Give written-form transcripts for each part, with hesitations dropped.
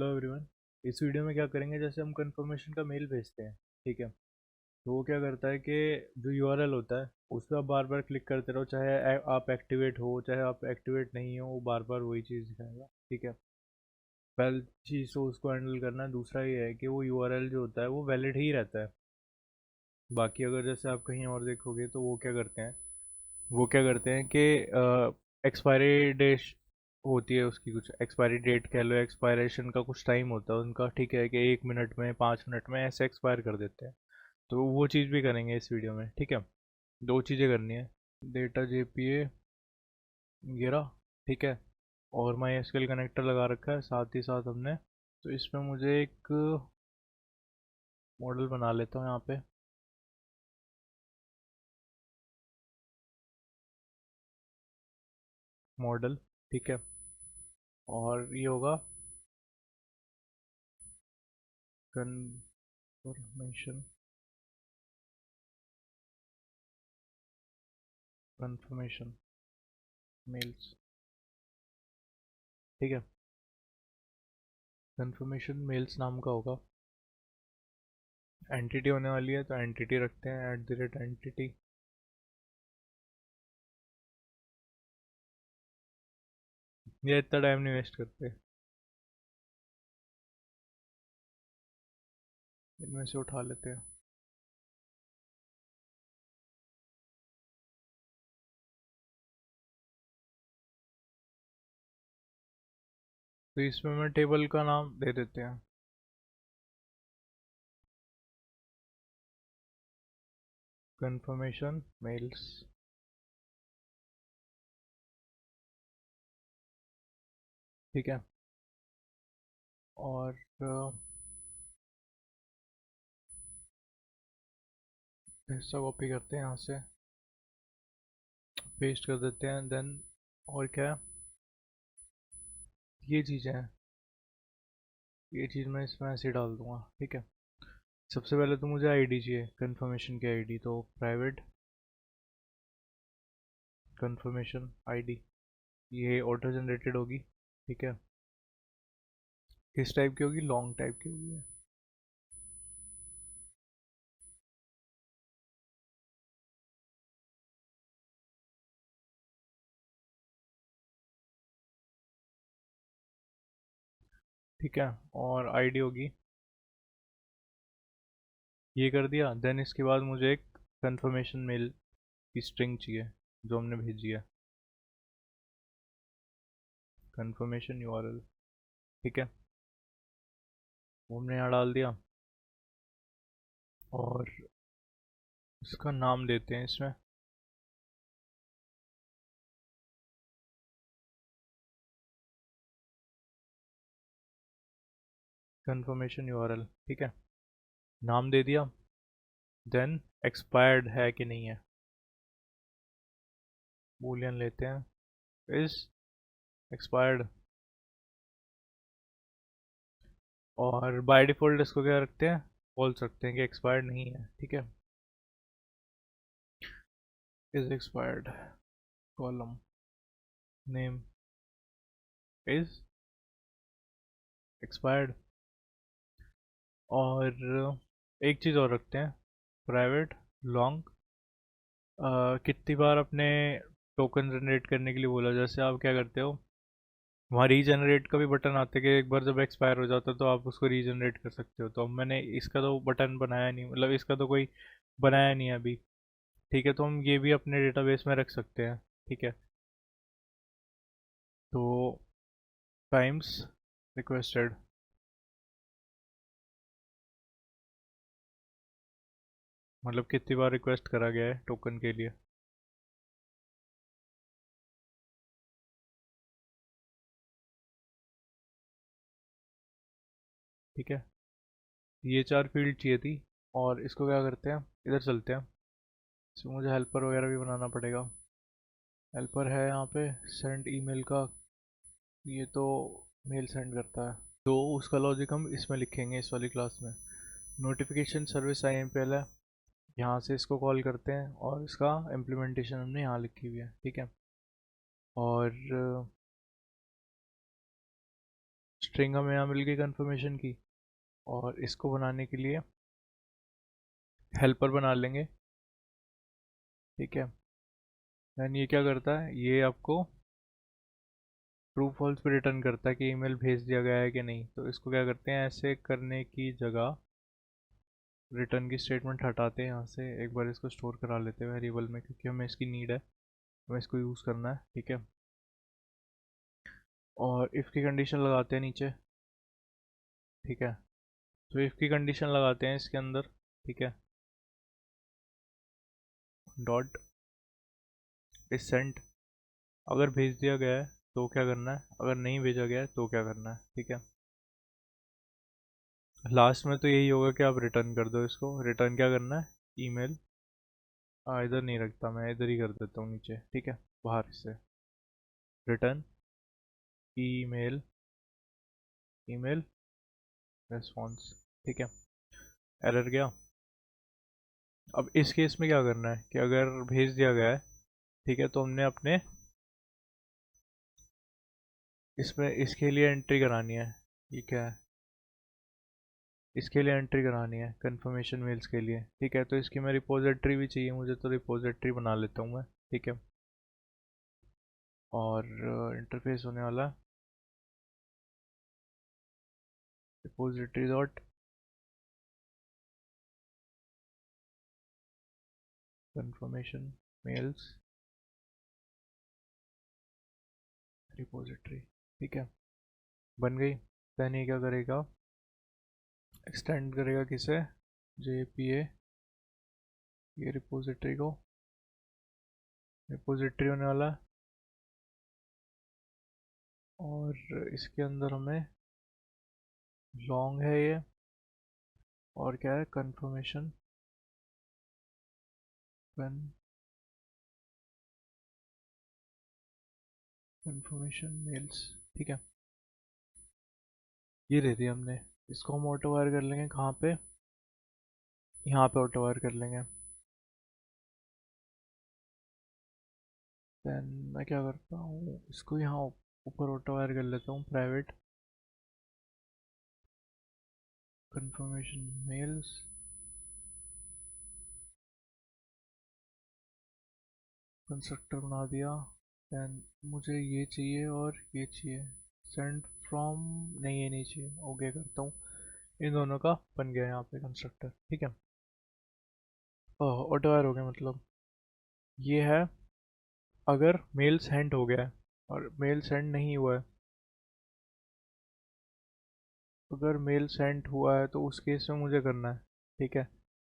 Hello everyone. इस video में क्या करेंगे, जैसे हम कंफर्मेशन का मेल भेजते हैं, ठीक है। तो वो क्या करता है कि जो यूआरएल होता है उस पर आप बार बार क्लिक करते रहो, चाहे आप एक्टिवेट हो चाहे आप एक्टिवेट नहीं हो, वो बार बार वही चीज़ दिखाएगा, ठीक है। पहली चीज़ तो उसको हैंडल करना है। दूसरा ये है कि वो यूआरएल जो होता है वो वैलिड ही रहता है। बाकी अगर जैसे आप कहीं और देखोगे तो वो क्या करते हैं कि एक्सपायरी डेट होती है उसकी, कुछ एक्सपायरी डेट कह लो, एक्सपायरेशन का कुछ टाइम होता है उनका, ठीक है, कि 1 मिनट में 5 मिनट में ऐसे एक्सपायर कर देते हैं। तो वो चीज़ भी करेंगे इस वीडियो में, ठीक है। दो चीज़ें करनी है, डेटा जेपीए वगैरह, ठीक है। और माई एसक्यूएल कनेक्टर लगा रखा है साथ ही साथ हमने। तो इसमें मुझे एक मॉडल बना लेता हूँ यहाँ पे, मॉडल, ठीक है। और ये होगा कंफर्मेशन, कंफर्मेशन मेल्स, ठीक है। कंफर्मेशन मेल्स नाम का होगा। एंटिटी होने वाली है तो एंटिटी रखते हैं, @entity। ये इतना टाइम नहीं वेस्ट करते, इनमें से उठा लेते हैं। तो इसमें मैं टेबल का नाम दे देते हैं, कंफर्मेशन मेल्स, ठीक है। और हिस्सा कॉपी करते हैं यहाँ से, पेस्ट कर देते हैं। देन और क्या है, ये चीज़ें हैं, ये चीज़ मैं इसमें ऐसे ही डाल दूंगा, ठीक है। सबसे पहले तो मुझे आईडी चाहिए, कंफर्मेशन की आईडी। तो प्राइवेट कंफर्मेशन आईडी, ये ऑटो जनरेटेड होगी, ठीक है। किस टाइप की होगी, लॉन्ग टाइप की होगी। ठीक है। और आईडी होगी, ये कर दिया। देन इसके बाद मुझे एक कंफर्मेशन मेल की स्ट्रिंग चाहिए जो हमने भेजी है, कंफर्मेशन यूआरएल, ठीक है। वो हमने यहाँ डाल दिया। और इसका नाम देते हैं इसमें, कंफर्मेशन यूआरएल, ठीक है। नाम दे दिया। देन एक्सपायर्ड है कि नहीं है, बूलियन लेते हैं, इज एक्सपायर्ड। और बाय डिफ़ॉल्ट इसको क्या रखते हैं, फॉल्स रखते हैं कि एक्सपायर्ड नहीं है, ठीक है। Is expired, column name is expired. और एक चीज़ और रखते हैं, प्राइवेट लॉन्ग, कितनी बार अपने टोकन जनरेट करने के लिए बोला। जैसे आप क्या करते हो, वहाँ रीजनरेट का भी बटन आता है कि एक बार जब एक्सपायर हो जाता है तो आप उसको रीजनरेट कर सकते हो। तो अब मैंने इसका तो बटन बनाया नहीं, मतलब इसका तो कोई बनाया नहीं है अभी, ठीक है। तो हम ये भी अपने डेटाबेस में रख सकते हैं, ठीक है। तो टाइम्स रिक्वेस्टेड, मतलब कितनी बार रिक्वेस्ट करा गया है टोकन के लिए, ठीक है। ये 4 फील्ड चाहिए थी। और इसको क्या करते हैं, इधर चलते हैं। इसमें मुझे हेल्पर वगैरह भी बनाना पड़ेगा। हेल्पर है यहाँ पे सेंड ईमेल का, ये तो मेल सेंड करता है। तो उसका लॉजिक हम इसमें लिखेंगे, इस वाली क्लास में। नोटिफिकेशन सर्विस IMPL है, यहाँ से इसको कॉल करते हैं और इसका इम्प्लीमेंटेशन हमने यहाँ लिखी हुई है, ठीक है। और स्ट्रिंग हमें यहाँ मिल गई कंफर्मेशन की, और इसको बनाने के लिए हेल्पर बना लेंगे। ठीक है, देन ये क्या करता है, ये आपको ट्रू फॉल्स पे रिटर्न करता है कि ईमेल भेज दिया गया है कि नहीं। तो इसको क्या करते हैं, ऐसे करने की जगह रिटर्न की स्टेटमेंट हटाते हैं यहाँ से, एक बार इसको स्टोर करा लेते हैं वेरिएबल में, क्योंकि हमें इसकी नीड है, हमें इसको यूज़ करना है। ठीक है, और इफ़ की कंडीशन लगाते हैं नीचे। ठीक है, तो इफ़ की कंडीशन लगाते हैं इसके अंदर। ठीक है, डॉट इज सेंट, अगर भेज दिया गया है तो क्या करना है, अगर नहीं भेजा गया है तो क्या करना है। ठीक है, लास्ट में तो यही होगा कि आप रिटर्न कर दो इसको। रिटर्न क्या करना है, ईमेल। इधर नहीं रखता मैं, इधर ही कर देता हूँ नीचे। ठीक है, बाहर से रिटर्न ईमेल, ईमेल रेस्पॉन्स। ठीक है, एरर गया। अब इस केस में क्या करना है कि अगर भेज दिया गया है, ठीक है, तो हमने अपने इसमें इसके लिए एंट्री करानी है। ये क्या है, इसके लिए एंट्री करानी है कंफर्मेशन मेल्स के लिए। ठीक है, तो इसकी मैं रिपोजिटरी भी चाहिए मुझे, तो रिपोजिटरी बना लेता हूँ मैं। ठीक है, और इंटरफेस होने वाला repository dot confirmation mails repository. ठीक है, बन गई। देन ये क्या करेगा, एक्सटेंड करेगा किसे, JPA, ये रिपोजिटरी को, रिपोजिटरी होने वाला है। और इसके अंदर हमें लॉन्ग है ये, और क्या है, कंफर्मेशन कंफर्मेशन मेल्स। ठीक है, ये दे दिया हमने। इसको हम ऑटो वायर कर लेंगे कहाँ पे, यहाँ पे ऑटो वायर कर लेंगे। देन मैं क्या करता हूँ, इसको यहाँ ऊपर ऑटो वायर कर लेता हूँ, प्राइवेट कंफर्मेशन मेल्स। कंस्ट्रक्टर बना दिया। देन मुझे ये चाहिए और ये चाहिए, सेंड फ्रॉम, नहीं ये नहीं चाहिए, ओके करता हूँ। इन दोनों का बन गया यहाँ पे कंस्ट्रक्टर। ठीक है, ऑटो वायर हो गया, मतलब ये है अगर मेल सेंड हो गया है और मेल सेंड नहीं हुआ है। अगर मेल सेंड हुआ है तो उस केस में मुझे करना है। ठीक है,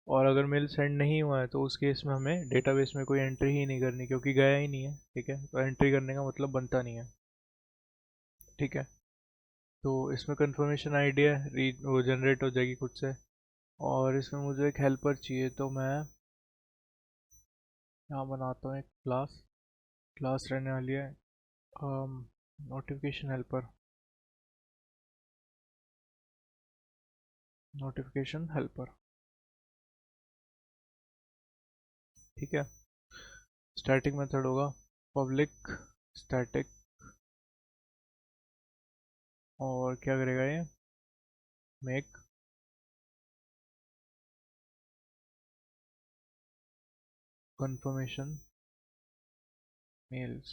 और अगर मेल सेंड नहीं हुआ है तो उस केस में हमें डेटाबेस में कोई एंट्री ही नहीं करनी, क्योंकि गया ही नहीं है। ठीक है, तो एंट्री करने का मतलब बनता नहीं है। ठीक है, तो इसमें कंफर्मेशन आईडी है, रीड वो जनरेट हो जाएगी खुद से। और इसमें मुझे एक हेल्पर चाहिए, तो मैं यहाँ बनाता हूँ एक क्लास। क्लास रहने वाली है नोटिफिकेशन हेल्पर, नोटिफिकेशन हेल्पर। ठीक है, स्टैटिक मेथड होगा पब्लिक स्टैटिक, और क्या करेगा ये, मेक कंफर्मेशन मेल्स।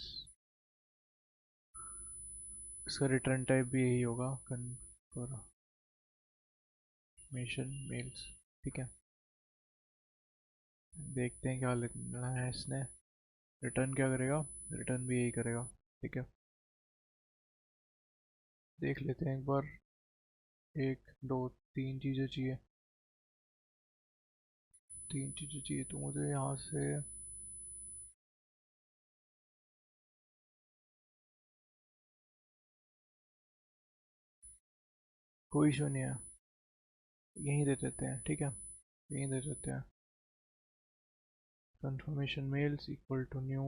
इसका रिटर्न टाइप भी यही होगा, कंफर्मेशन मेल्स। ठीक है, देखते हैं क्या लिखना है इसने। रिटर्न क्या करेगा, रिटर्न भी यही करेगा। ठीक है, देख लेते हैं एक बार। एक दो तीन चीज़ें चाहिए, तीन चीज़ें चाहिए, तो मुझे यहाँ से कोई इशू नहीं है, यहीं दे देते हैं। ठीक है, यहीं दे देते हैं, confirmation mails equal to new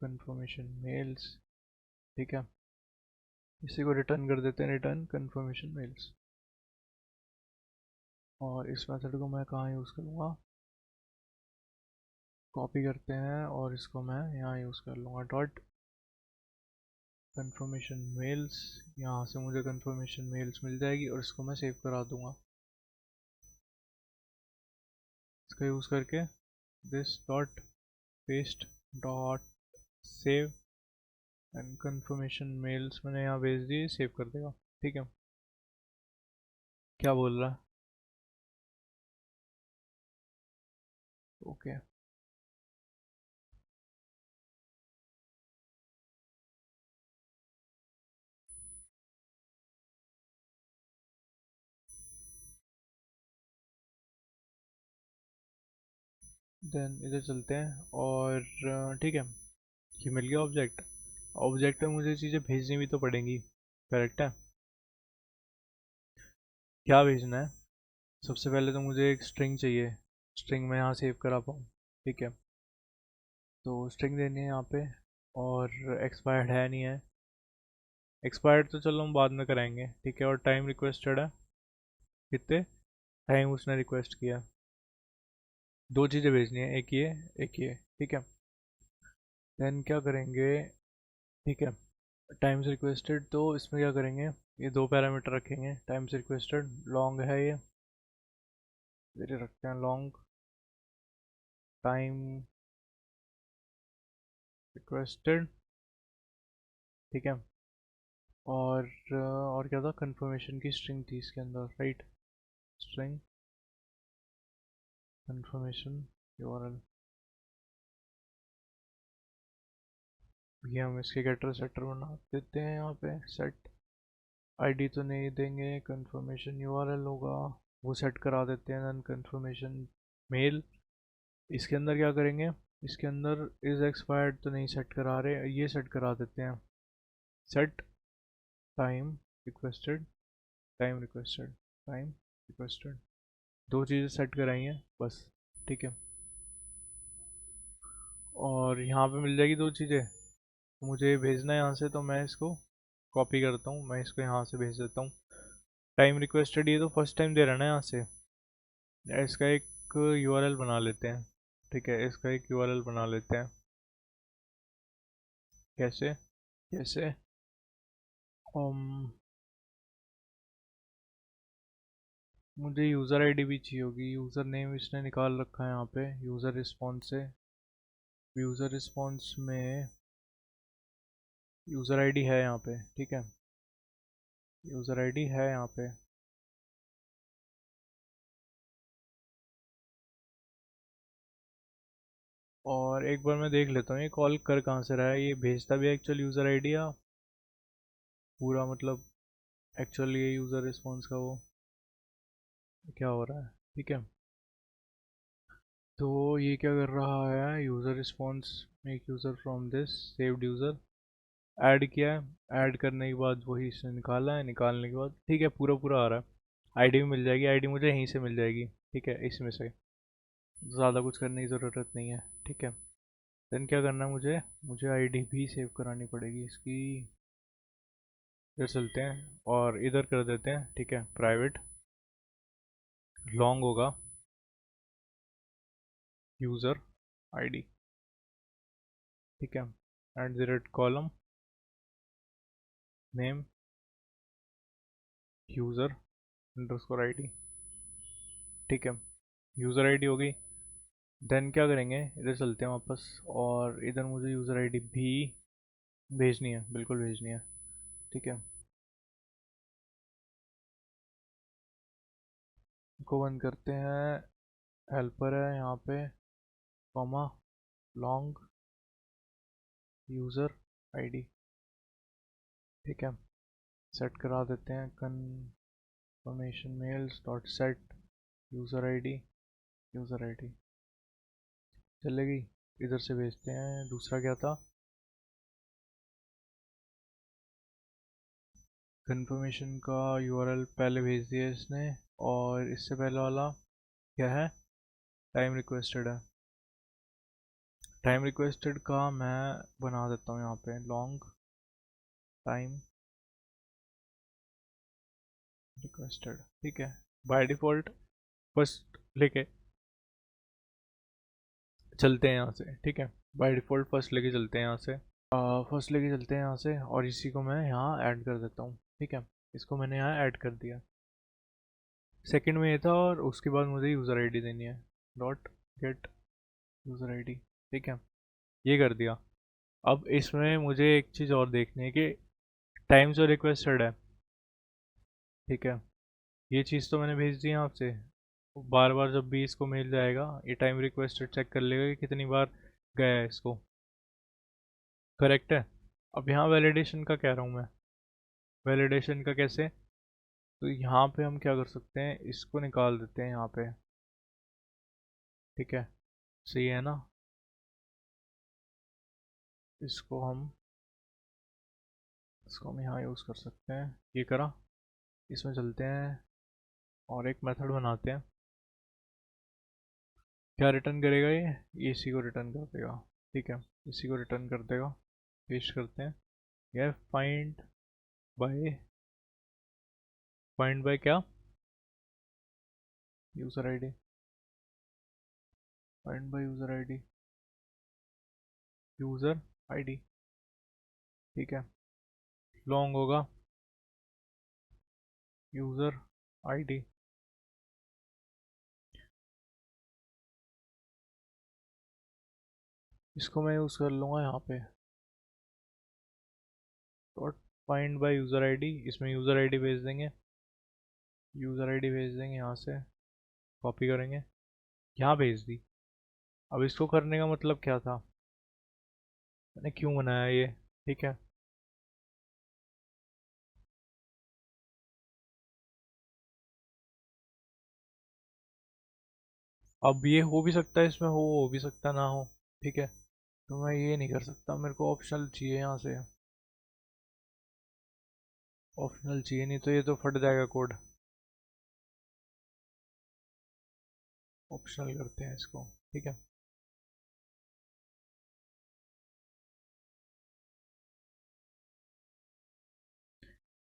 confirmation mails. ठीक है, इसी को रिटर्न कर देते हैं, रिटर्न कंफर्मेशन मेल्स। और इस मेथड को मैं कहाँ यूज़ करूँगा, कॉपी करते हैं और इसको मैं यहाँ यूज़ कर लूँगा, डॉट कंफर्मेशन मेल्स, यहाँ से मुझे कंफर्मेशन मेल्स मिल जाएगी और इसको मैं सेव करा दूंगा। इसका यूज़ करके this dot paste dot save and confirmation mails मैंने यहाँ भेज दिए, सेव कर देगा। ठीक है, क्या बोल रहा है? ओके देन इधर चलते हैं और ठीक है, ये मिल गया ऑब्जेक्ट। ऑब्जेक्ट में मुझे चीज़ें भेजनी भी तो पड़ेंगी, करेक्ट है? क्या भेजना है? सबसे पहले तो मुझे एक स्ट्रिंग चाहिए, स्ट्रिंग मैं यहाँ सेव करा पाऊँ। ठीक है, तो स्ट्रिंग देनी है यहाँ पे, और एक्सपायर्ड है नहीं है, एक्सपायर्ड तो चलो हम बाद में कराएंगे। ठीक है, और टाइम रिक्वेस्टेड है, कितने टाइम उसने रिक्वेस्ट किया। दो चीज़ें भेजनी है, एक ये एक ये। ठीक है, देन क्या करेंगे? ठीक है, टाइम्स रिक्वेस्टेड, तो इसमें क्या करेंगे, ये दो पैरामीटर रखेंगे। टाइम्स रिक्वेस्टेड लॉन्ग है ये रखते हैं लॉन्ग टाइम रिक्वेस्टेड। ठीक है, और क्या था, कंफर्मेशन की स्ट्रिंग थी इसके अंदर, राइट? स्ट्रिंग कंफर्मेशन यूआरएल, ये हम इसके गेटर सेटर बना देते हैं। यहाँ पे सेट आईडी तो नहीं देंगे, कंफर्मेशन यूआरएल होगा, वो सेट करा देते हैं। देन कंफर्मेशन मेल, इसके अंदर क्या करेंगे, इसके अंदर इज एक्सपायर्ड तो नहीं सेट करा रहे, ये सेट करा देते हैं। Set time requested, time requested, time requested, दो चीज़ें सेट कराई हैं बस। ठीक है, और यहाँ पे मिल जाएगी दो चीज़ें। मुझे भेजना है यहाँ से, तो मैं इसको कॉपी करता हूँ, मैं इसको यहाँ से भेज देता हूँ। टाइम रिक्वेस्टेड ये तो फर्स्ट टाइम दे रहा है ना यहाँ से, इसका एक यूआरएल बना लेते हैं। ठीक है, इसका एक यूआरएल बना लेते हैं। कैसे कैसे um, मुझे यूज़र आईडी भी चाहिए होगी, यूज़र नेम इसने निकाल रखा है यहाँ पे यूज़र रिस्पॉन्स से। यूज़र रिस्पॉन्स में यूज़र आईडी है यहाँ पे, ठीक है, यूज़र आईडी है यहाँ पे। और एक बार मैं देख लेता हूँ ये कॉल कर कहाँ से रहा है, ये भेजता भी एक्चुअल यूज़र आईडी या पूरा मतलब एक्चुअल ये यूज़र रिस्पॉन्स का वो क्या हो रहा है। ठीक है, तो ये क्या कर रहा है, user response make user from this saved user add किया है। ऐड करने के बाद वही इसने निकाला है, निकालने के बाद ठीक है पूरा पूरा आ रहा है। आईडी भी मिल जाएगी, आईडी मुझे यहीं से मिल जाएगी। ठीक है, इसमें से ज़्यादा कुछ करने की ज़रूरत नहीं है। ठीक है, देन क्या करना है, मुझे मुझे आईडी भी सेव करानी पड़ेगी इसकी। इधर चलते हैं और इधर कर देते हैं। ठीक है, प्राइवेट लॉन्ग होगा यूज़र आईडी। ठीक है, at the rate column name user underscore ID. ठीक है, यूज़र आईडी हो गई। देन क्या करेंगे, इधर चलते हैं वापस, और इधर मुझे यूज़र आईडी भी भेजनी है, बिल्कुल भेजनी है। ठीक है, को बंद करते हैं। हेल्पर है यहाँ पे, कॉमा लॉन्ग यूज़र आईडी। ठीक है, सेट करा देते हैं confirmation mails dot set user ID, user ID चलेगी। इधर से भेजते हैं। दूसरा क्या था, कंफर्मेशन का यूआरएल पहले भेज दिया इसने, और इससे पहले वाला क्या है, टाइम रिक्वेस्टेड है। टाइम रिक्वेस्टेड का मैं बना देता हूँ यहाँ पे लॉन्ग टाइम रिक्वेस्टेड। ठीक है, बाय डिफ़ॉल्ट फर्स्ट लेके चलते हैं यहाँ से। ठीक है, बाय डिफ़ॉल्ट फर्स्ट लेके चलते हैं यहाँ से। फर्स्ट लेके चलते हैं यहाँ से, और इसी को मैं यहाँ ऐड कर देता हूँ। ठीक है, इसको मैंने यहाँ ऐड कर दिया। सेकंड में ये था, और उसके बाद मुझे यूज़र आईडी देनी है, डॉट गेट यूज़र आईडी। ठीक है, ये कर दिया। अब इसमें मुझे एक चीज़ और देखनी है कि टाइम जो रिक्वेस्टेड है, ठीक है, ये चीज़ तो मैंने भेज दी है आपसे। बार बार जब भी इसको मेल जाएगा, ये टाइम रिक्वेस्टेड चेक कर लेगा कि कितनी बार गया है इसको। करेक्ट है। अब यहाँ वैलिडेशन का कह रहा हूँ मैं। वैलिडेशन का कैसे? तो यहाँ पे हम क्या कर सकते हैं, इसको निकाल देते हैं यहाँ पे। ठीक है, सही है ना? इसको हम यहाँ यूज़ कर सकते हैं। ये करा, इसमें चलते हैं और एक मेथड बनाते हैं। क्या रिटर्न करेगा ये इसी को रिटर्न कर देगा। ठीक है, इसी को रिटर्न कर देगा। पेस्ट करते हैं। यह फाइंड बाय क्या, user ID. Find by user ID, user ID. ठीक है, लॉन्ग होगा यूज़र आईडी। इसको मैं यूज़ कर लूँगा यहाँ पे, dot find by user ID. इसमें यूज़र आईडी भेज देंगे, यूज़र आईडी भेज देंगे यहाँ से, कॉपी करेंगे, यहाँ भेज दी। अब इसको करने का मतलब क्या था, मैंने क्यों बनाया ये? ठीक है, अब ये हो भी सकता है, इसमें हो भी सकता ना हो। ठीक है, तो मैं ये नहीं कर सकता, मेरे को ऑप्शनल चाहिए यहाँ से। ऑप्शनल चाहिए, नहीं तो ये तो फट जाएगा कोड। ऑप्शनल करते हैं इसको। ठीक है,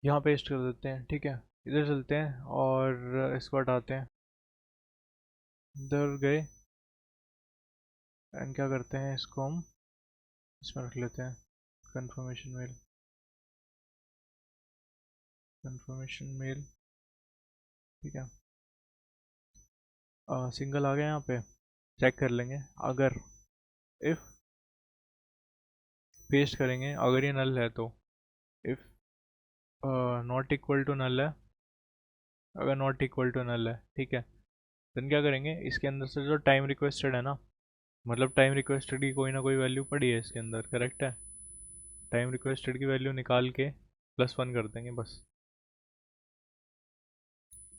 यहाँ पेस्ट कर देते हैं। ठीक है, इधर चलते हैं और इसको हटाते हैं। इधर गए एंड क्या करते हैं, इसको हम इसमें रख लेते हैं, कंफर्मेशन मेल। Confirmation mail. ठीक है, सिंगल आ गया यहाँ पे। चेक कर लेंगे, अगर इफ़ पेस्ट करेंगे, अगर ये नल है तो। If not equal to null है, अगर नॉट इक्वल टू नल है, ठीक है, देन क्या करेंगे, इसके अंदर से जो टाइम रिक्वेस्टेड है ना, मतलब टाइम रिक्वेस्टेड की कोई ना कोई वैल्यू पड़ी है इसके अंदर, करेक्ट है। टाइम रिक्वेस्टेड की वैल्यू निकाल के +1 कर देंगे बस।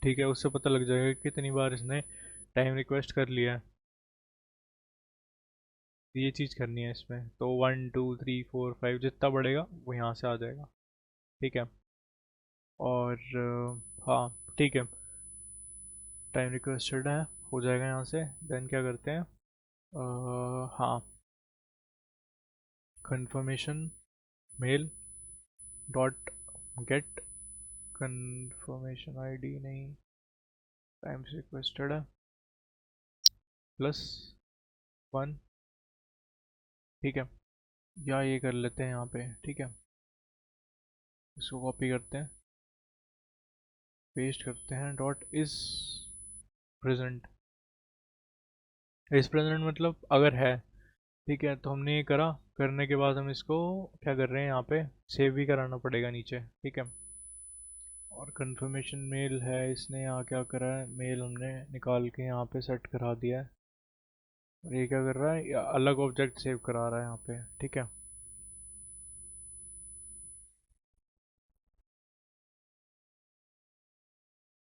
ठीक है, उससे पता लग जाएगा कि कितनी बार इसने टाइम रिक्वेस्ट कर लिया है। ये चीज़ करनी है इसमें, तो 1 2 3 4 5 जितना बढ़ेगा वो यहाँ से आ जाएगा। ठीक है, और हाँ, ठीक है, टाइम रिक्वेस्टेड है, हो जाएगा यहाँ से। देन क्या करते हैं, हाँ, confirmation mail dot get confirmation ID, नहीं, टाइम रिक्वेस्टेड है, +1। ठीक है, या ये कर लेते हैं यहाँ पे। ठीक है, इसको कॉपी करते हैं, पेस्ट करते हैं, dot is present. Is present मतलब अगर है। ठीक है, तो हमने ये करा, करने के बाद हम इसको क्या कर रहे हैं, यहाँ पे सेव भी कराना पड़ेगा नीचे। ठीक है, और कंफर्मेशन मेल है, इसने यहाँ क्या करा है, मेल हमने निकाल के यहाँ पे सेट करा दिया है। और ये क्या कर रहा है, ये अलग ऑब्जेक्ट सेव करा रहा है यहाँ पे। ठीक है,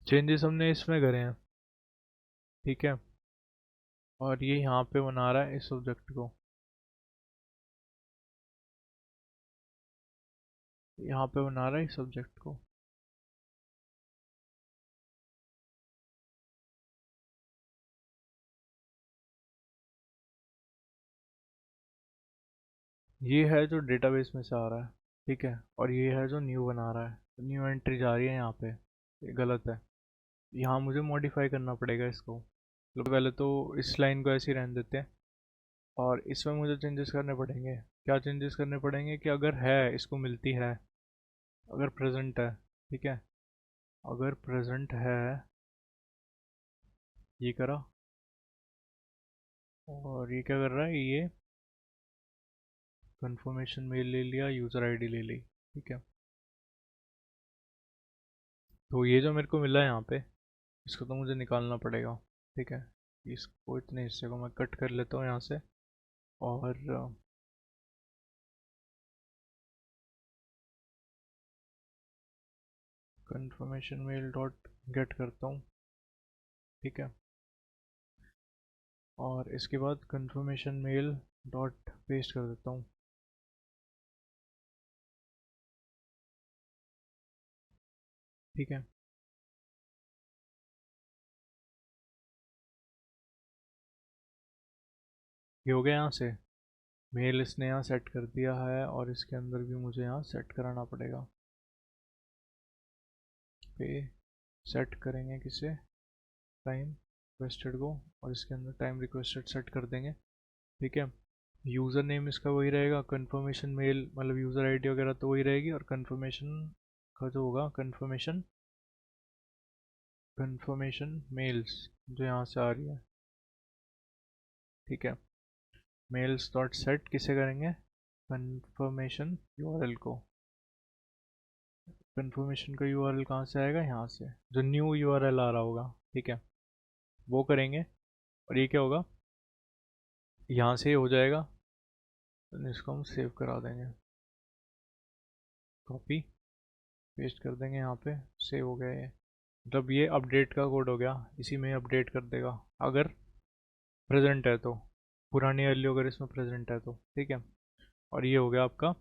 चेंजेस हमने इसमें करे हैं। ठीक है, और ये यहाँ पे बना रहा है इस ऑब्जेक्ट को, यहाँ पे बना रहा है इस ऑब्जेक्ट को। ये है जो डेटाबेस में से आ रहा है। ठीक है, और ये है जो न्यू बना रहा है, तो न्यू एंट्री जा रही है यहाँ पे, ये गलत है। यहाँ मुझे मॉडिफाई करना पड़ेगा इसको। तो पहले तो इस लाइन को ऐसे ही रहने देते हैं, और इसमें मुझे चेंजेस करने पड़ेंगे। क्या चेंजेस करने पड़ेंगे कि अगर है, इसको मिलती है, अगर प्रेजेंट है, ठीक है, अगर प्रेजेंट है, ये करा, और ये क्या कर रहा है, ये कंफर्मेशन मेल ले लिया, यूज़र आईडी ले ली, ठीक है। तो ये जो मेरे को मिला है यहाँ पे, इसको तो मुझे निकालना पड़ेगा, ठीक है। इसको, इतने हिस्से को मैं कट कर लेता हूँ यहाँ से, और कंफर्मेशन मेल डॉट गेट करता हूँ, ठीक है। और इसके बाद कंफर्मेशन मेल डॉट पेस्ट कर देता हूँ, ठीक है। ये हो गया यहाँ से, मेल इसने यहाँ सेट कर दिया है, और इसके अंदर भी मुझे यहाँ सेट कराना पड़ेगा। पे सेट करेंगे किसे, टाइम रिक्वेस्टेड को, और इसके अंदर टाइम रिक्वेस्टेड सेट कर देंगे, ठीक है। यूज़र नेम इसका वही रहेगा, कंफर्मेशन मेल मतलब यूज़र आईडी वगैरह तो वही रहेगी, और कंफर्मेशन का जो होगा, कंफर्मेशन मेल्स जो यहाँ से आ रही है, ठीक है। मेल्स डॉट सेट किसे करेंगे, कंफर्मेशन यूआरएल को। कंफर्मेशन का यूआरएल कहाँ से आएगा, यहाँ से, जो न्यू यूआरएल आ रहा होगा, ठीक है, वो करेंगे। और ये क्या होगा, यहाँ से हो जाएगा, तो इसको हम सेव करा देंगे, कॉपी पेस्ट कर देंगे यहाँ पे, सेव हो गया ये। मतलब ये अपडेट का कोड हो गया, इसी में अपडेट कर देगा अगर प्रेजेंट है तो, पुरानी वैल्यू अगर इसमें प्रेजेंट है तो, ठीक है। और ये हो गया आपका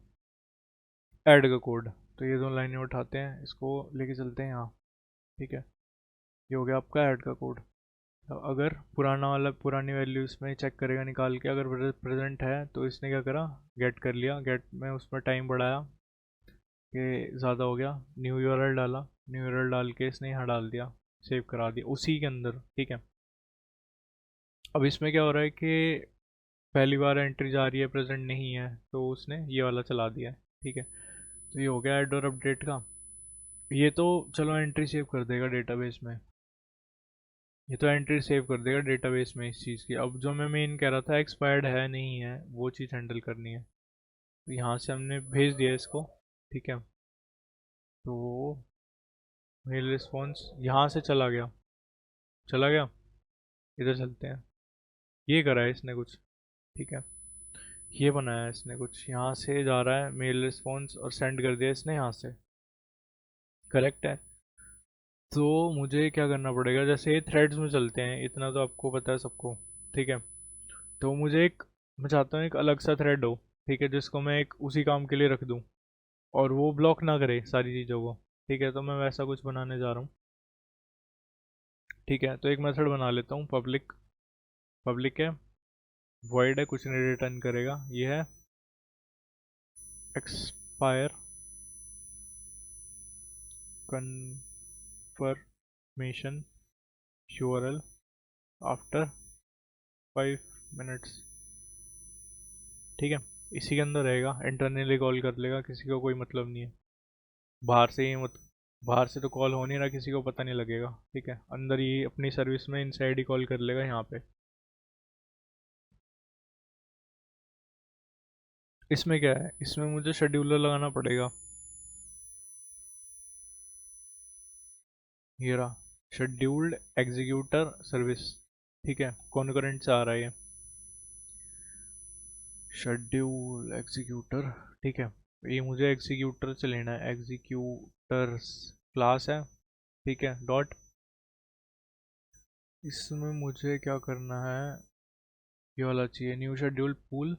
ऐड का कोड। तो ये दोनों लाइनें उठाते हैं, इसको लेके चलते हैं यहाँ, ठीक है। ये हो गया आपका ऐड का कोड। तो अगर पुराना वाला, पुरानी वैल्यू इसमें चेक करेगा निकाल के, अगर प्रेजेंट है तो इसने क्या करा, गेट कर लिया, गेट में उसमें टाइम बढ़ाया कि ज़्यादा हो गया, न्यू यूआरएल डाला, न्यू यूआरएल डाल के इसने यहाँ डाल दिया, सेव करा दिया उसी के अंदर, ठीक है। अब इसमें क्या हो रहा है कि पहली बार एंट्री जा रही है, प्रेजेंट नहीं है, तो उसने ये वाला चला दिया है, ठीक है। तो ये हो गया ऐड और अपडेट का। ये तो चलो एंट्री सेव कर देगा डेटाबेस में, ये तो एंट्री सेव कर देगा डेटाबेस में इस चीज़ की। अब जो मैं मेन कह रहा था, एक्सपायर्ड है नहीं है, वो चीज़ हैंडल करनी है। तो यहाँ से हमने भेज दिया इसको, ठीक है। तो मेल रिस्पॉन्स यहाँ से चला गया, चला गया, इधर चलते हैं। ये करा है इसने कुछ, ठीक है, ये बनाया है इसने कुछ, यहाँ से जा रहा है मेल रिस्पॉन्स, और सेंड कर दिया इसने यहाँ से, करेक्ट है। तो मुझे क्या करना पड़ेगा, जैसे ये थ्रेड्स में चलते हैं, इतना तो आपको पता है सबको, ठीक है। तो मुझे एक, मैं चाहता हूँ एक अलग सा थ्रेड हो, ठीक है, जिसको मैं एक उसी काम के लिए रख दूँ, और वो ब्लॉक ना करे सारी चीज़ों को, ठीक है। तो मैं वैसा कुछ बनाने जा रहा हूँ, ठीक है। तो एक मेथड बना लेता हूँ, पब्लिक, पब्लिक है, वॉइड है, कुछ नहीं रिटर्न करेगा, ये है expire confirmation URL after 5 minutes, ठीक है। इसी के अंदर रहेगा, इंटरनली कॉल कर लेगा, किसी को कोई मतलब नहीं है, बाहर से ही मत, बाहर से तो कॉल हो नहीं रहा, किसी को पता नहीं लगेगा, ठीक है। अंदर ही अपनी सर्विस में इनसाइड ही कॉल कर लेगा यहाँ पे। इसमें क्या है, इसमें मुझे शेड्यूलर लगाना पड़ेगा, ये रहा शेड्यूल्ड एग्जीक्यूटर सर्विस, ठीक है, कॉन्करेंट से आ रहा है ये शेड्यूल एग्जीक्यूटर, ठीक है। ये मुझे एग्जीक्यूटर से लेना है, एग्जीक्यूटर्स क्लास है, ठीक है, डॉट, इसमें मुझे क्या करना है, ये वाला चाहिए, न्यू शेड्यूल पूल,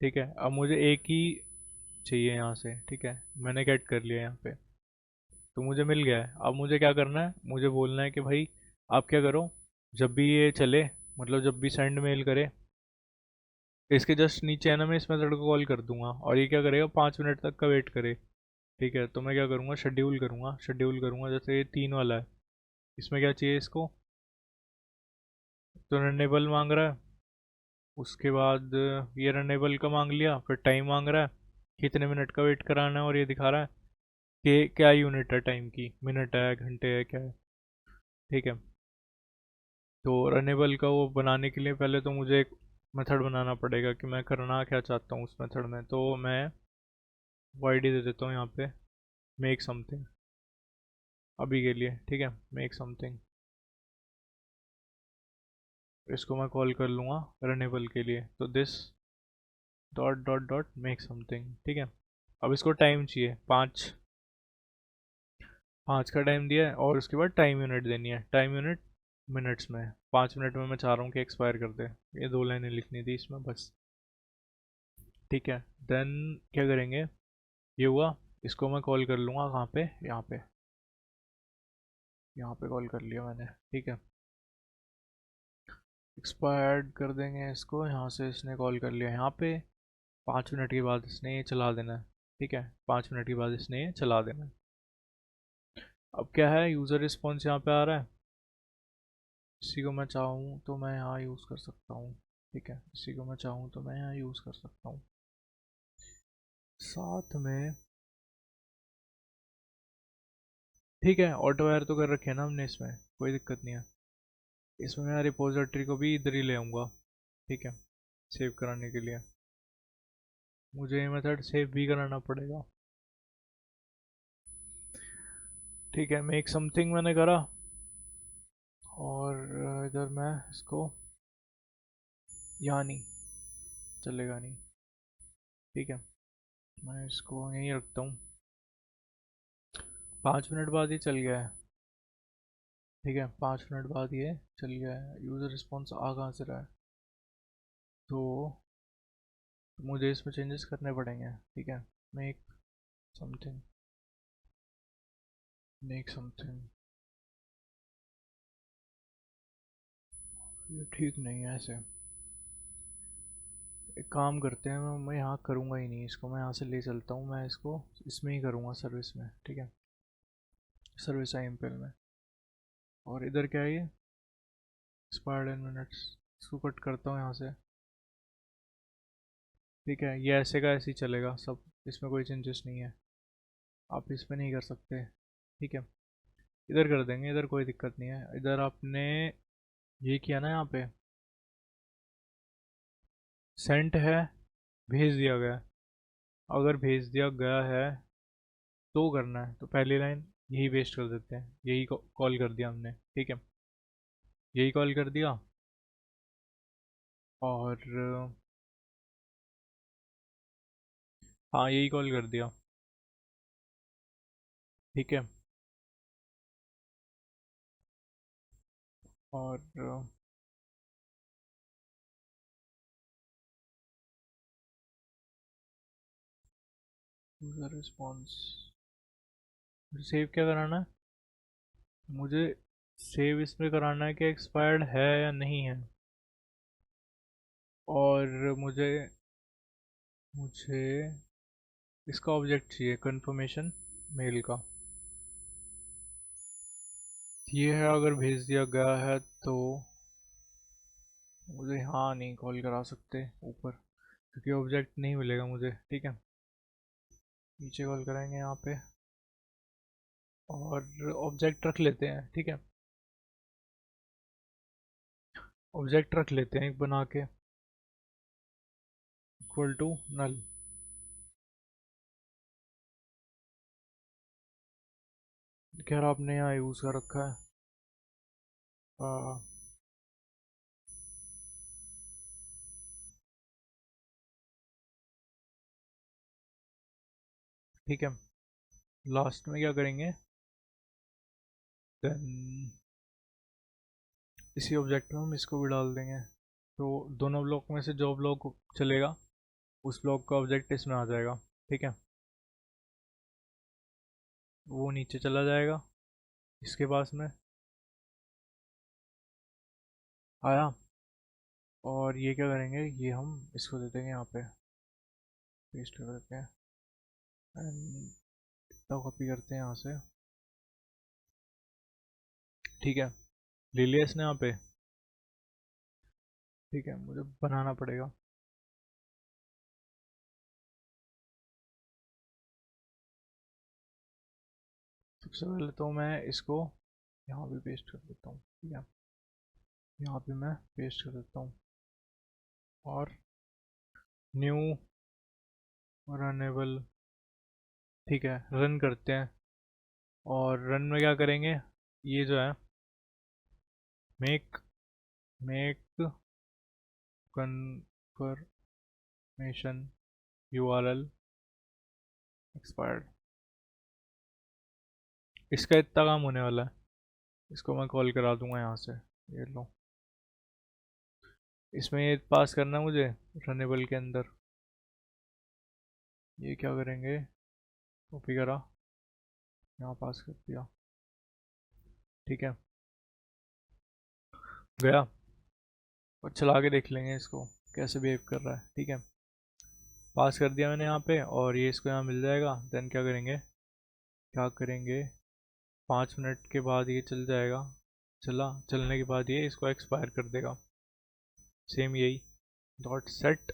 ठीक है। अब मुझे एक ही चाहिए यहाँ से, ठीक है, मैंने गेट कर लिया यहाँ पे, तो मुझे मिल गया है। अब मुझे क्या करना है, मुझे बोलना है कि भाई आप क्या करो, जब भी ये चले, मतलब जब भी सेंड मेल करे, इसके जस्ट नीचे है ना, मैं इस मेथड को कॉल कर दूंगा, और ये क्या करेगा, 5 मिनट तक का वेट करे, ठीक है। तो मैं क्या करूँगा, शेड्यूल करूँगा, जैसे ये 3 वाला है, इसमें क्या चाहिए इसको, तो रनेबल मांग रहा है, उसके बाद ये रनेबल का मांग लिया, फिर टाइम मांग रहा है, कितने मिनट का वेट कराना है, और ये दिखा रहा है कि क्या यूनिट है टाइम की, मिनट है, घंटे है, क्या है। ठीक है, तो रनेबल का वो बनाने के लिए पहले तो मुझे एक मेथड बनाना पड़ेगा कि मैं करना क्या चाहता हूँ उस मेथड में। तो मैं वाईडी दे देता हूँ यहाँ पे, मेक समथिंग अभी के लिए। ठीक है, मेक समथिंग, इसको मैं कॉल कर लूँगा रनेबल के लिए। तो this dot dot dot make something. ठीक है, अब इसको टाइम चाहिए, 5 का टाइम दिया है, और उसके बाद टाइम यूनिट देनी है, टाइम यूनिट मिनट्स में। 5 मिनट में मैं चाह रहा हूँ कि एक्सपायर कर दे। ये 2 लाइनें लिखनी थी इसमें बस। ठीक है, देन क्या करेंगे, ये हुआ, इसको मैं कॉल कर लूँगा कहाँ पे, यहाँ पे कॉल कर लिया मैंने। ठीक है, एक्सपायर्ड कर देंगे इसको, यहाँ से इसने कॉल कर लिया यहाँ पे। 5 मिनट के बाद इसने ये चला देना है। ठीक है, 5 मिनट के बाद इसने ये चला देना है। अब क्या है, यूज़र रिस्पॉन्स यहाँ पे आ रहा है, इसी को मैं चाहूँ तो मैं यहाँ यूज़ कर सकता हूँ। ठीक है, इसी को मैं चाहूँ तो मैं यहाँ यूज़ कर सकता हूँ। साथ में ठीक है, ऑटो वायर तो कर रखे है ना हमने, इसमें कोई दिक्कत नहीं है। इसमें मैं रिपोजिटरी को भी इधर ही ले आऊँगा। ठीक है, सेव कराने के लिए मुझे ये मेथड सेव भी कराना पड़ेगा। ठीक है, मेक समथिंग मैंने करा, और इधर मैं इसको, यहाँ नहीं चलेगा, नहीं। ठीक है, मैं इसको यहीं रखता हूँ। 5 मिनट बाद ये चल गया है। ठीक है, 5 मिनट बाद ये चल गया है। यूज़र रिस्पॉन्स आ कहाँ से रहा है, तो मुझे इसमें चेंजेस करने पड़ेंगे। ठीक है, मेक समथिंग, मेक समथिंग, ये ठीक नहीं है ऐसे। एक काम करते हैं, मैं यहाँ करूँगा ही नहीं इसको, मैं यहाँ से ले चलता हूँ, मैं इसको इसमें ही करूँगा, सर्विस में। ठीक है, सर्विस आई एम में। और इधर क्या है ये, एक्सपायर्ड इन मिनट्स, इसको कट करता हूँ यहाँ से। ठीक है, ये ऐसे का ऐसे ही चलेगा सब, इसमें कोई चेंजेस नहीं है, आप इसमें नहीं कर सकते। ठीक है, इधर कर देंगे, इधर कोई दिक्कत नहीं है। इधर आपने ये किया ना, यहाँ पे सेंट है, भेज दिया गया। अगर भेज दिया गया है तो करना है, तो पहली लाइन यही वेस्ट कर देते हैं, यही कॉल कर दिया हमने। ठीक है, यही कॉल कर दिया, और हाँ यही कॉल कर दिया। ठीक है, और यूज़र रिस्पॉन्स, सेव क्या कराना है मुझे, सेव इसमें कराना है कि एक्सपायर्ड है या नहीं है। और मुझे मुझे इसका ऑब्जेक्ट चाहिए, कंफर्मेशन मेल का। ये है, अगर भेज दिया गया है तो मुझे यहाँ नहीं कॉल करा सकते ऊपर, क्योंकि ऑब्जेक्ट नहीं मिलेगा मुझे। ठीक है, नीचे कॉल कराएंगे यहाँ पे, और ऑब्जेक्ट रख लेते हैं। ठीक है, ऑब्जेक्ट रख लेते हैं एक बना के, इक्वल टू नल। खैर आपने यहाँ यूज़ कर रखा है, आ, ठीक है, लास्ट में क्या करेंगे, देन इसी ऑब्जेक्ट में हम इसको भी डाल देंगे। तो दोनों ब्लॉक में से जो ब्लॉक चलेगा उस ब्लॉक का ऑब्जेक्ट इसमें आ जाएगा। ठीक है, वो नीचे चला जाएगा इसके पास में, आया। और ये क्या करेंगे, ये हम इसको दे देंगे यहाँ पे, पेस्ट कर देते हैं, एंड कॉपी करते हैं यहाँ से। ठीक है, ले लिया इसने यहाँ पे। ठीक है, मुझे बनाना पड़ेगा। सबसे पहले तो मैं इसको यहाँ भी पेस्ट कर देता हूँ। ठीक है, यहाँ पे मैं पेस्ट कर देता हूँ और न्यू रनेबल। ठीक है, रन करते हैं। और रन में क्या करेंगे, ये जो है make make confirmation URL expired. इसका इतना काम होने वाला है, इसको मैं कॉल करा दूंगा यहाँ से। ये लो, इसमें ये पास करना है मुझे रनेबल के अंदर। ये क्या करेंगे, कॉपी करा, यहाँ पास कर दिया। ठीक है, गया। और चला के देख लेंगे इसको कैसे बिहेव कर रहा है। ठीक है, पास कर दिया मैंने यहाँ पे, और ये इसको यहाँ मिल जाएगा। देन क्या करेंगे, 5 मिनट के बाद ये चल जाएगा। चलने के बाद ये इसको एक्सपायर कर देगा। सेम यही डॉट सेट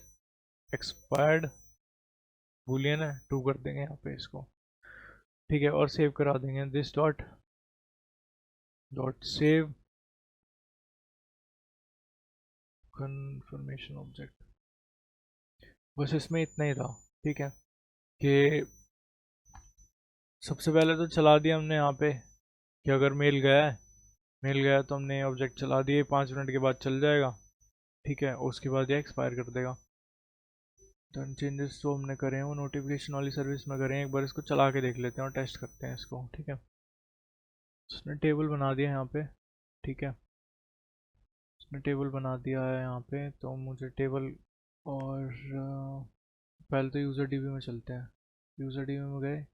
एक्सपायर्ड बूलियन है, ट्रू कर देंगे यहाँ पे इसको। ठीक है, और सेव करा देंगे this dot dot save confirmation object. बस इसमें इतना ही था। ठीक है, कि सबसे पहले तो चला दिया हमने यहाँ पे कि अगर मेल गया है, मेल गया तो हमने ऑब्जेक्ट चला दिए, 5 मिनट के बाद चल जाएगा। ठीक है, उसके बाद ये एक्सपायर कर देगा। डन चेंजेस जो हमने करे हैं वो नोटिफिकेशन वाली सर्विस में करें। एक बार इसको चला के देख लेते हैं और टेस्ट करते हैं इसको। ठीक है, उसने टेबल बना दिया यहाँ पे। ठीक है, उसने टेबल बना दिया है यहाँ पे, तो मुझे टेबल और पहले तो यूज़र डीबी में चलते हैं। यूज़र डीबी में गए,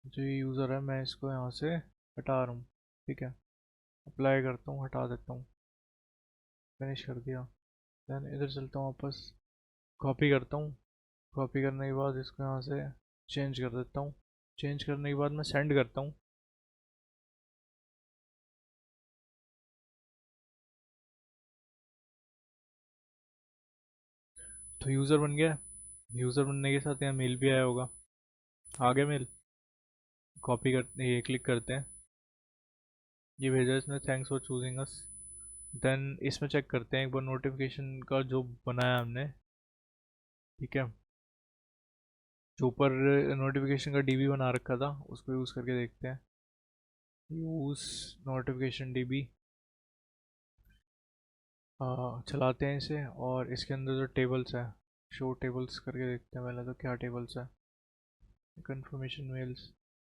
जो ये यूज़र है मैं इसको यहाँ से हटा रहा हूँ। ठीक है, अप्लाई करता हूँ, हटा देता हूँ, फिनिश कर दिया। दैन इधर चलता हूँ वापस, कॉपी करता हूँ। कॉपी करने के बाद इसको यहाँ से चेंज कर देता हूँ। चेंज करने के बाद मैं सेंड करता हूँ। तो यूज़र बन गया। यूज़र बनने के साथ यहाँ मेल भी आया होगा। आ गया मेल, कॉपी कर, ये क्लिक करते हैं, ये भेजा इसने, thanks for choosing us. Then इसमें चेक करते हैं एक बार नोटिफिकेशन का जो बनाया हमने। ठीक है, जो ऊपर नोटिफिकेशन का डीबी बना रखा था उसको यूज़ करके देखते हैं। यूज़ नोटिफिकेशन डीबी, चलाते हैं इसे, और इसके अंदर जो टेबल्स है, शो टेबल्स करके देखते हैं पहले तो क्या टेबल्स है। Confirmation mails.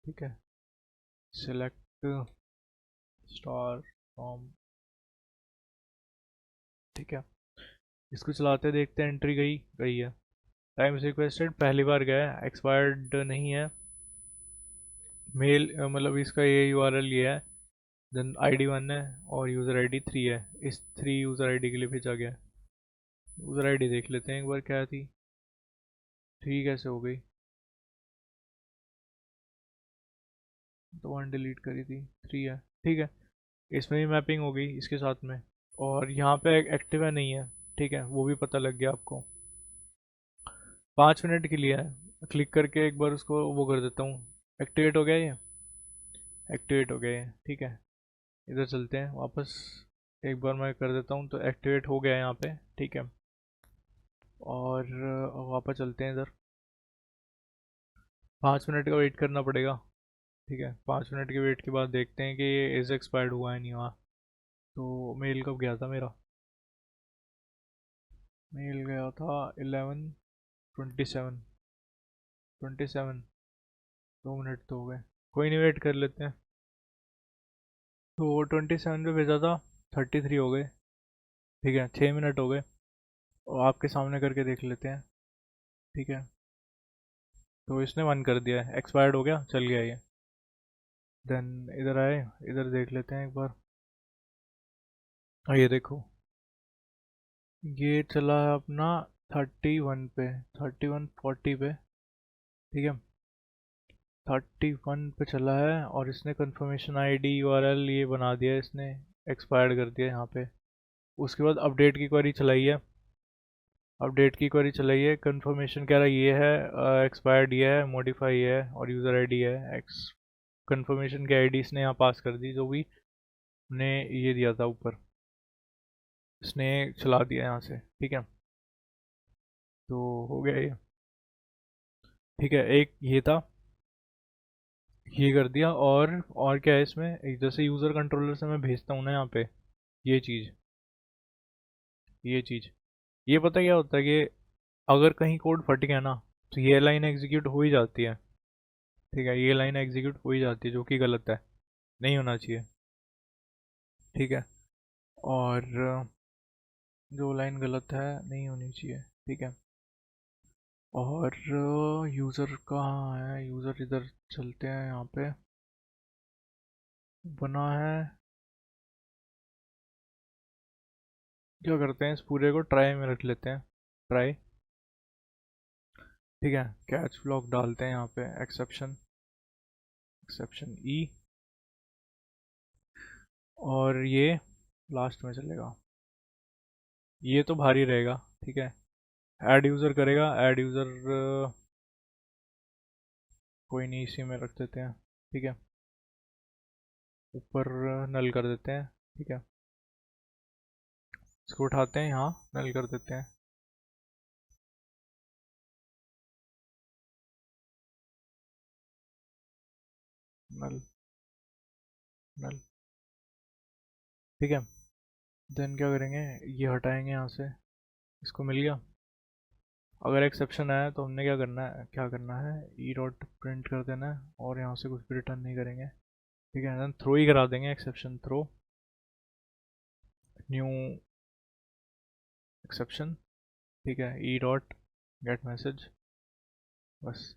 ठीक है, सिलेक्ट स्टार फ्रॉम। ठीक है, इसको चलाते देखते हैं, एंट्री गई गई है। टाइम्स रिक्वेस्टेड पहली बार गया है, एक्सपायर्ड नहीं है। मेल मतलब इसका ये यूआरएल ये है। देन आईडी 1 है और यूज़र आईडी 3 है। इस 3 यूज़र आईडी के लिए भेजा गया है। यूज़र आईडी देख लेते हैं एक बार क्या थी। 3 कैसे हो गई, तो 1 डिलीट करी थी, 3 है। ठीक है, इसमें भी मैपिंग हो गई इसके साथ में। और यहाँ पे एक्टिव है नहीं है, ठीक है, वो भी पता लग गया आपको। 5 मिनट के लिए है, क्लिक करके एक बार उसको वो कर देता हूँ। एक्टिवेट हो गया ये, एक्टिवेट हो गया ये। ठीक है, इधर चलते हैं वापस, एक बार मैं कर देता हूँ तो एक्टिवेट हो गया है यहाँ पे। ठीक है, और वापस चलते हैं इधर। 5 मिनट का वेट करना पड़ेगा। ठीक है, 5 मिनट के वेट के बाद देखते हैं कि ये इज एक्सपायर्ड हुआ है नहीं हुआ। तो मेल कब गया था मेरा, मेल गया था 11:27। 27, 2 मिनट तो हो गए, कोई नहीं, वेट कर लेते हैं। तो 27 पे भेजा था, 33 हो गए। ठीक है, 6 मिनट हो गए, और आपके सामने करके देख लेते हैं। ठीक है, तो इसने 1 कर दिया है, एक्सपायर्ड हो गया, चल गया ये। देन इधर आए, इधर देख लेते हैं एक बार। ये देखो, ये चला है अपना 31 पे, 31:40 पे। ठीक है, 31 पे चला है, और इसने कंफर्मेशन आईडी यूआरएल ये बना दिया इसने, एक्सपायर्ड कर दिया यहाँ पे। उसके बाद अपडेट की क्वेरी चलाई है, अपडेट की क्वेरी चलाइए, कंफर्मेशन कह रहा है ये है, एक्सपायर्ड ये है, मॉडिफाई ये है और यूज़र आईडी है। एक्स कंफर्मेशन की आईडी इसने यहाँ पास कर दी, जो भी ने ये दिया था ऊपर, इसने चला दिया यहाँ से। ठीक है, तो हो गया ये। ठीक है, एक ये था, ये कर दिया। और क्या है इसमें, एक जैसे यूज़र कंट्रोलर से मैं भेजता हूँ ना यहाँ पे ये चीज़, ये चीज़, ये पता क्या होता है कि अगर कहीं कोड फट गया ना तो ये लाइन एग्जीक्यूट हो ही जाती है। ठीक है, ये लाइन एग्जीक्यूट हो ही जाती है, जो कि गलत है, नहीं होना चाहिए। ठीक है, और जो लाइन गलत है नहीं होनी चाहिए। ठीक है, और यूज़र कहाँ है, यूज़र इधर चलते हैं, यहाँ पे बना है। क्या करते हैं, इस पूरे को ट्राई में रख लेते हैं, ट्राई। ठीक है, कैच ब्लॉक डालते हैं यहाँ पे, एक्सेप्शन, एक्सेप्शन ई, और ये लास्ट में चलेगा, ये तो भारी रहेगा। ठीक है, ऐड यूज़र करेगा, ऐड यूज़र कोई नहीं, इसी में रख देते हैं। ठीक है, ऊपर नल कर देते हैं। ठीक है, इसको उठाते हैं, यहाँ नल कर देते हैं। नल, नल। ठीक है, देन क्या करेंगे, ये हटाएंगे यहाँ से, इसको मिल गया। अगर एक्सेप्शन आया तो हमने क्या करना है, ई डॉट प्रिंट कर देना है, और यहाँ से कुछ भी रिटर्न नहीं करेंगे। ठीक है, देन थ्रो ही करा देंगे, एक्सेप्शन थ्रो, न्यू एक्सेप्शन। ठीक है, ई डॉट गेट मैसेज, बस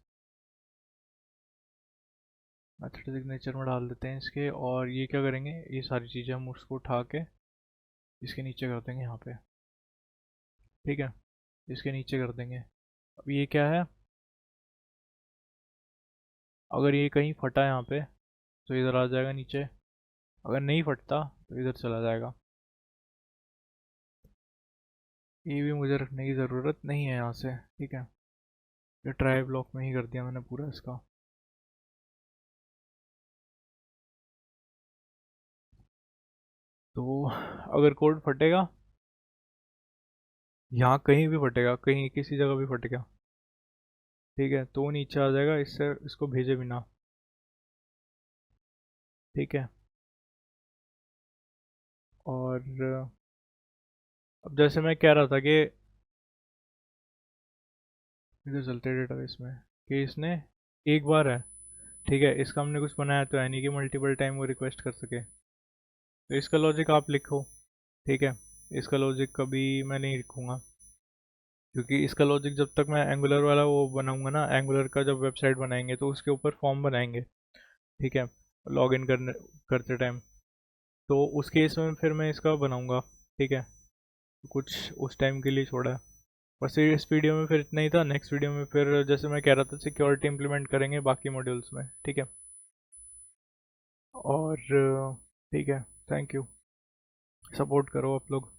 मेथड सिग्नेचर में डाल देते हैं इसके। और ये क्या करेंगे, ये सारी चीज़ें हम उसको उठा के इसके नीचे कर देंगे यहाँ पे। ठीक है, इसके नीचे कर देंगे। अब ये क्या है, अगर ये कहीं फटा यहाँ पे तो इधर आ जाएगा नीचे, अगर नहीं फटता तो इधर चला जाएगा। ये भी मुझे रखने की ज़रूरत नहीं है यहाँ से। ठीक है, ये ट्राई ब्लॉक में ही कर दिया मैंने पूरा इसका। तो अगर कोड फटेगा, यहाँ कहीं भी फटेगा, कहीं किसी जगह भी फटेगा, ठीक है, तो नीचे आ जाएगा, इससे इसको भेजे बिना। ठीक है, और अब जैसे मैं कह रहा था कि इधर चलते डेटाबेस में, कि इसने एक बार है, ठीक है, इसका हमने कुछ बनाया तो है नहीं कि मल्टीपल टाइम वो रिक्वेस्ट कर सके, तो इसका लॉजिक आप लिखो। ठीक है, इसका लॉजिक कभी मैं नहीं लिखूंगा, क्योंकि इसका लॉजिक जब तक मैं एंगुलर वाला वो बनाऊंगा ना, एंगुलर का जब वेबसाइट बनाएंगे तो उसके ऊपर फॉर्म बनाएंगे। ठीक है, लॉगिन करने करते टाइम, तो उस केस में फिर मैं इसका बनाऊंगा। ठीक है, कुछ उस टाइम के लिए छोड़ा है। बस ये इस वीडियो में फिर इतना ही था। नेक्स्ट वीडियो में फिर जैसे मैं कह रहा था सिक्योरिटी इंप्लीमेंट करेंगे बाकी मॉड्यूल्स में। ठीक है, और ठीक है, थैंक यू, सपोर्ट करो आप लोग।